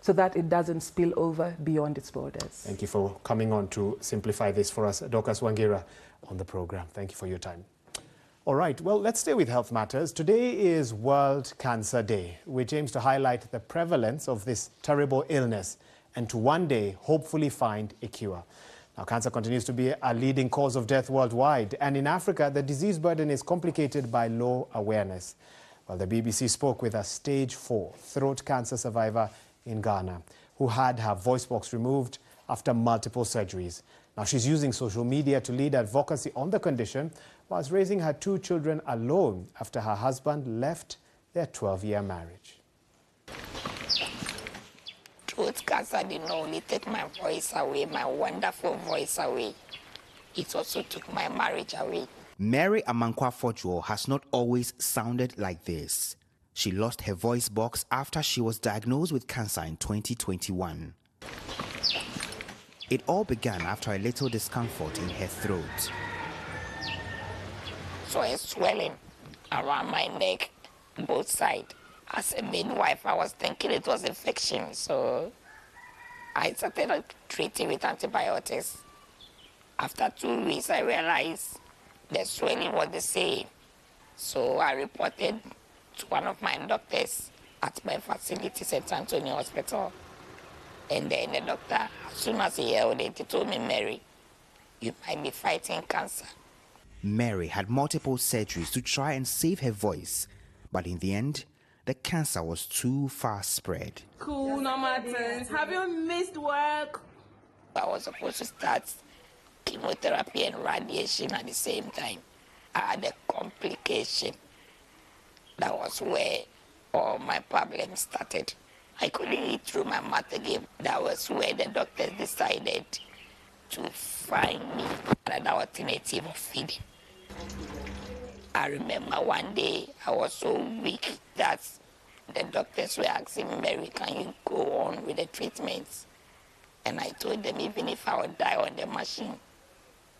so that it doesn't spill over beyond its borders. Thank you for coming on to simplify this for us, Dorcas Wangira, on the program. Thank you for your time. All right, well, let's stay with health matters. Today is World Cancer Day, which aims to highlight the prevalence of this terrible illness and to one day hopefully find a cure. Now, cancer continues to be a leading cause of death worldwide, and in Africa, the disease burden is complicated by low awareness. Well, the BBC spoke with a stage 4 throat cancer survivor in Ghana who had her voice box removed after multiple surgeries. Now, she's using social media to lead advocacy on the condition whilst raising her 2 children alone after her husband left their 12-year marriage. Throat cancer didn't only take my voice away, my wonderful voice away. It also took my marriage away. Mary Amankwa Fojo has not always sounded like this. She lost her voice box after she was diagnosed with cancer in 2021. It all began after a little discomfort in her throat. So a swelling around my neck, both sides. As a midwife, I was thinking it was infection, so I started treating with antibiotics. After 2 weeks, I realized the swelling was the same. So I reported to one of my doctors at my facility, St. Anthony Hospital. And then the doctor, as soon as he held it, he told me, Mary, you might be fighting cancer. Mary had multiple surgeries to try and save her voice, but in the end, the cancer was too far spread. Cool, no Martins. Have you missed work? I was supposed to start chemotherapy and radiation at the same time. I had a complication. That was where all my problems started. I couldn't eat through my mouth again. That was where the doctors decided to find me another alternative of feeding. I remember one day I was so weak that the doctors were asking me, Mary, can you go on with the treatments? And I told them, even if I would die on the machine,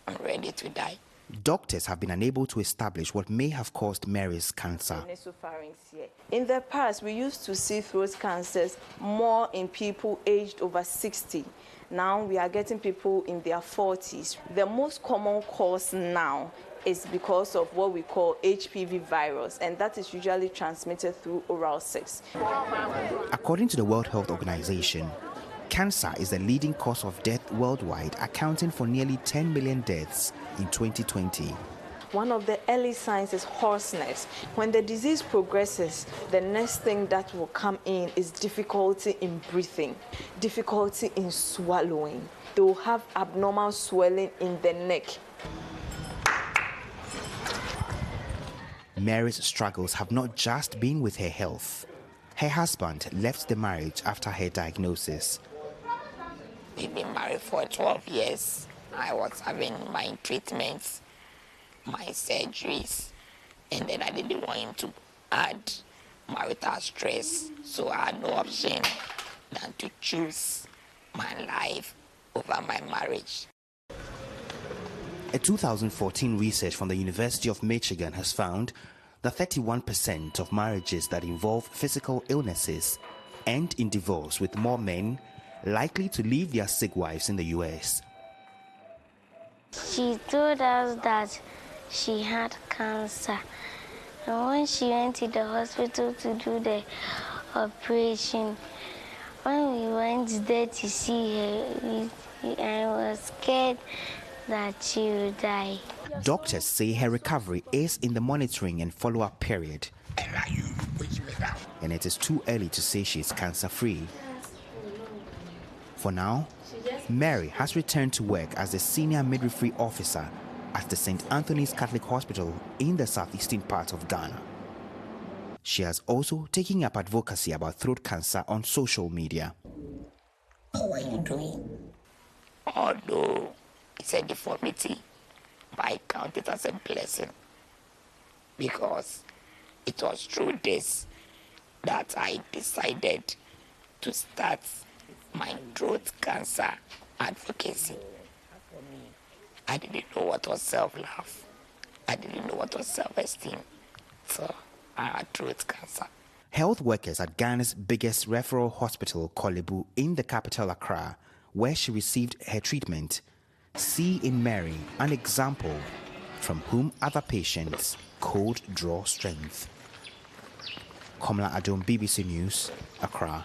I'm ready to die. Doctors have been unable to establish what may have caused Mary's cancer. In the past, we used to see throat cancers more in people aged over 60. Now we are getting people in their 40s. The most common cause now is because of what we call HPV virus, and that is usually transmitted through oral sex. According to the World Health Organization, cancer is the leading cause of death worldwide, accounting for nearly 10 million deaths in 2020. One of the early signs is hoarseness. When the disease progresses, the next thing that will come in is difficulty in breathing, difficulty in swallowing. They will have abnormal swelling in the neck. Mary's struggles have not just been with her health. Her husband left the marriage after her diagnosis. We've been married for 12 years. I was having my treatments, my surgeries, and then I didn't want him to add marital stress, so I had no option than to choose my life over my marriage. A 2014 research from the University of Michigan has found that 31% of marriages that involve physical illnesses end in divorce, with more men likely to leave their sick wives in the US. She told us that she had cancer, and when she went to the hospital to do the operation, when we went there to see her, I was scared that she would die. Doctors say her recovery is in the monitoring and follow-up period, and it is too early to say she is cancer-free. For now, Mary has returned to work as a senior midwifery officer at the St. Anthony's Catholic Hospital in the southeastern part of Ghana. She has also taken up advocacy about throat cancer on social media. How are you doing? Although it's a deformity, but I count it as a blessing, because it was through this that I decided to start my throat cancer advocacy. I didn't know what was self-love. I didn't know what was self-esteem. So I had throat cancer. Health workers at Ghana's biggest referral hospital, Korle Bu, in the capital Accra, where she received her treatment, see in Mary an example from whom other patients could draw strength. Komla Adom, BBC News, Accra.